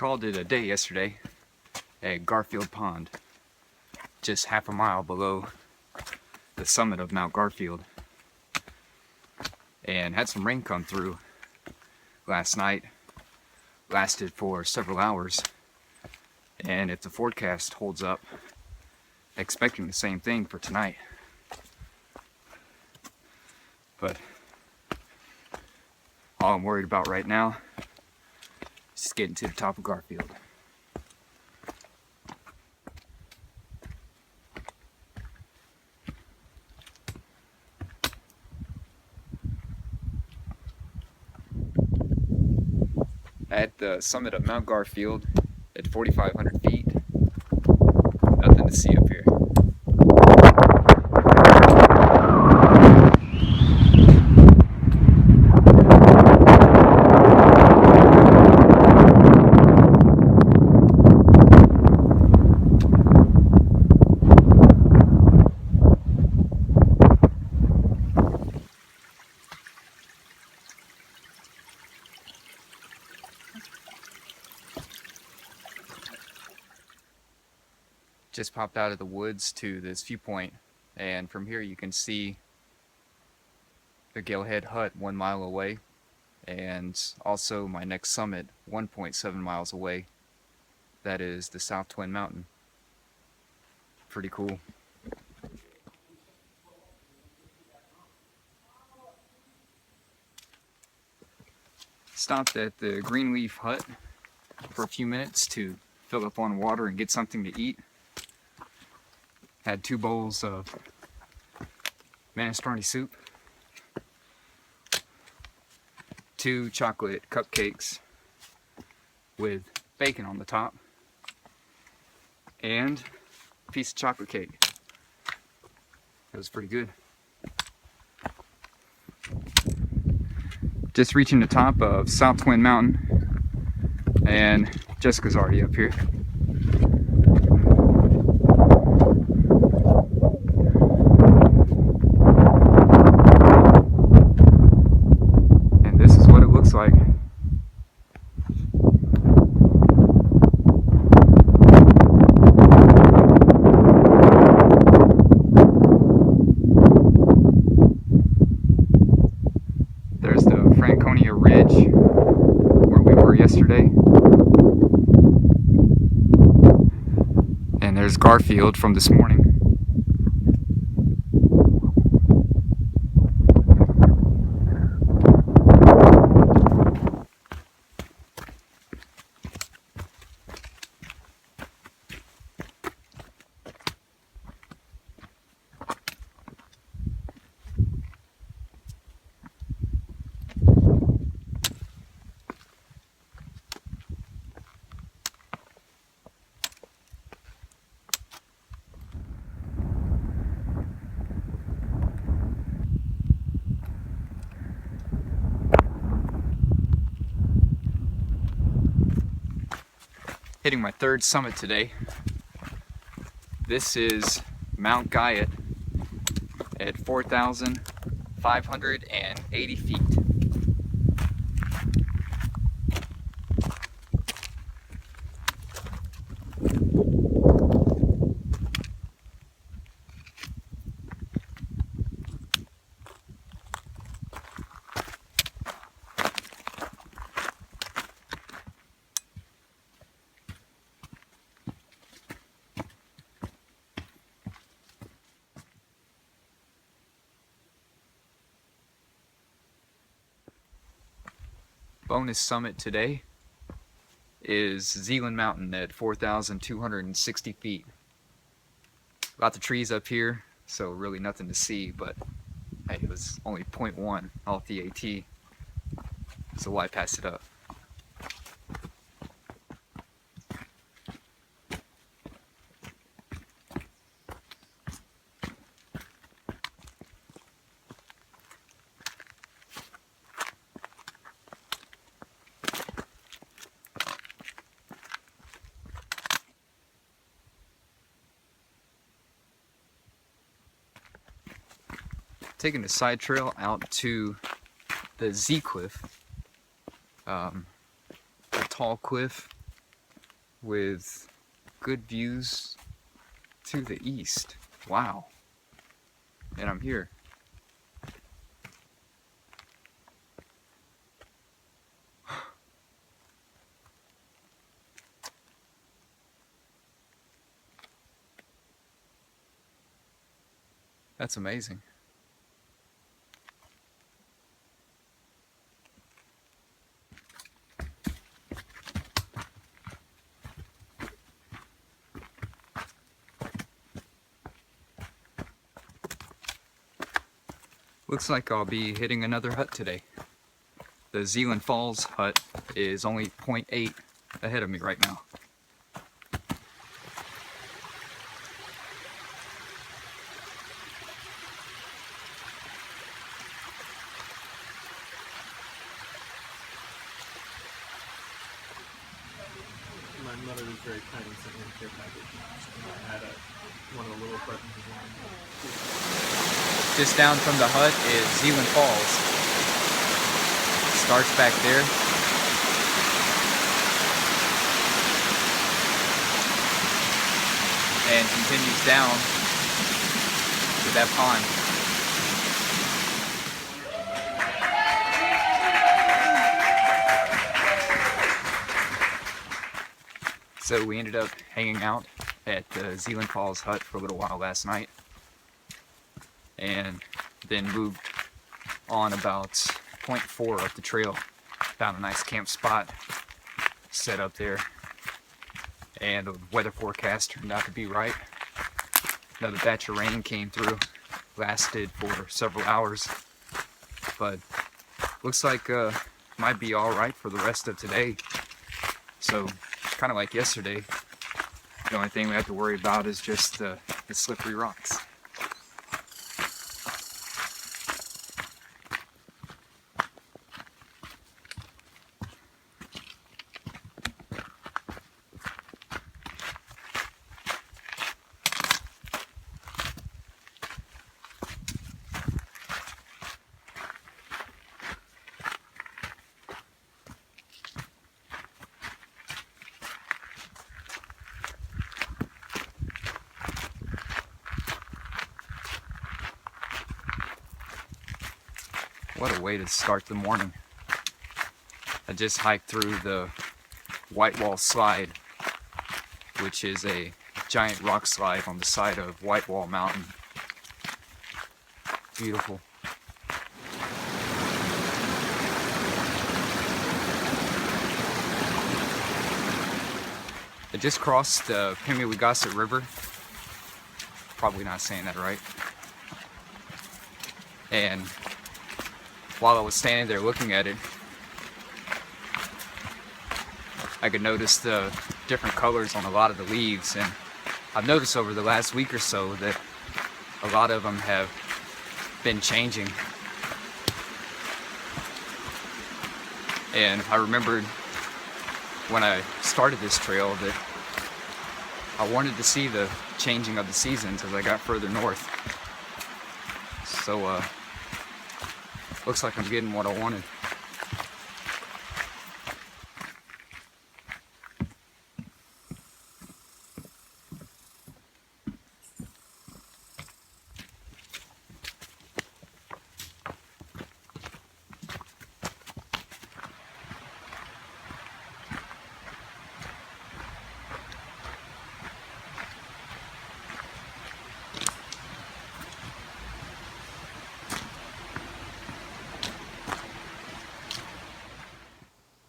Called it a day yesterday at Garfield Pond, just half a mile below the summit of Mount Garfield, and had some rain come through last night. Lasted for several hours, and if the forecast holds up, expecting the same thing for tonight. But all I'm worried about right now is just getting to the top of Garfield. At the summit of Mount Garfield at 4,500 feet, nothing to see up here. Just popped out of the woods to this viewpoint, and from here you can see the Galehead hut 1 mile away, and also my next summit 1.7 miles away. That is the South Twin Mountain. Pretty cool. Stopped at the Greenleaf hut for a few minutes to fill up on water and get something to eat. Had 2 bowls of minestrone soup, 2 chocolate cupcakes with bacon on the top, and a piece of chocolate cake. It was pretty good. Just reaching the top of South Twin Mountain, and Jessica's already up here. Like there's the Franconia Ridge where we were yesterday, and there's Garfield from this morning. Hitting my 3rd summit today. This is Mount Guyot at 4,580 feet. Bonus summit today is Zealand Mountain at 4,260 feet. Lots of trees up here, so really nothing to see, but hey, it was only 0.1 off the AT, so why pass it up? Taking the side trail out to the Z Cliff, a tall cliff with good views to the east. Wow. And I'm here. That's amazing. Looks like I'll be hitting another hut today. The Zealand Falls hut is only 0.8 ahead of me right now. My mother was very kind and sent me a care package. I had one of the little presents as well. Just down from the hut is Zealand Falls. Starts back there. And continues down to that pond. So we ended up hanging out at the Zealand Falls hut for a little while last night, and then moved on about 0.4 up the trail. Found a nice camp spot, set up there, and the weather forecast turned out to be right. Another batch of rain came through, lasted for several hours, but looks like might be all right for the rest of today. So kind of like yesterday, the only thing we have to worry about is just the slippery rocks. What a way to start the morning. I just hiked through the White Wall Slide, which is a giant rock slide on the side of White Wall Mountain. Beautiful. I just crossed the Pemigewasset River. Probably not saying that right. And while I was standing there looking at it, I could notice the different colors on a lot of the leaves, and I've noticed over the last week or so that a lot of them have been changing. And I remembered when I started this trail that I wanted to see the changing of the seasons as I got further north. So looks like I'm getting what I wanted.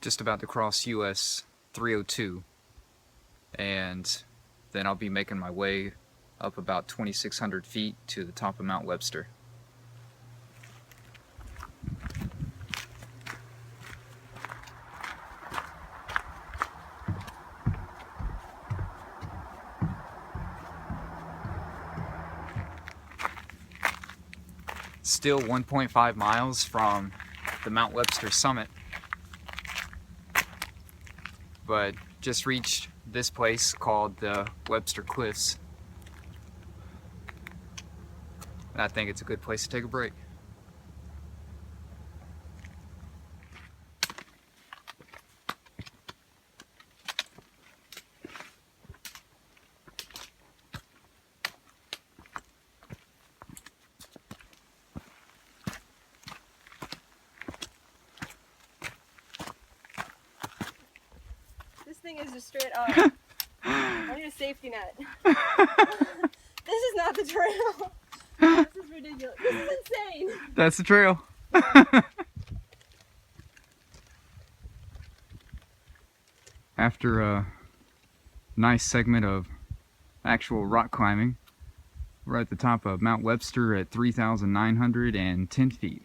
Just about to cross US 302, and then I'll be making my way up about 2,600 feet to the top of Mount Webster. Still 1.5 miles from the Mount Webster summit, but just reached this place called the Webster Cliffs. And I think it's a good place to take a break. thing is just straight up. I need a safety net. This is not the trail. This is ridiculous. This is insane. That's the trail. After a nice segment of actual rock climbing, we're at the top of Mount Webster at 3,910 feet.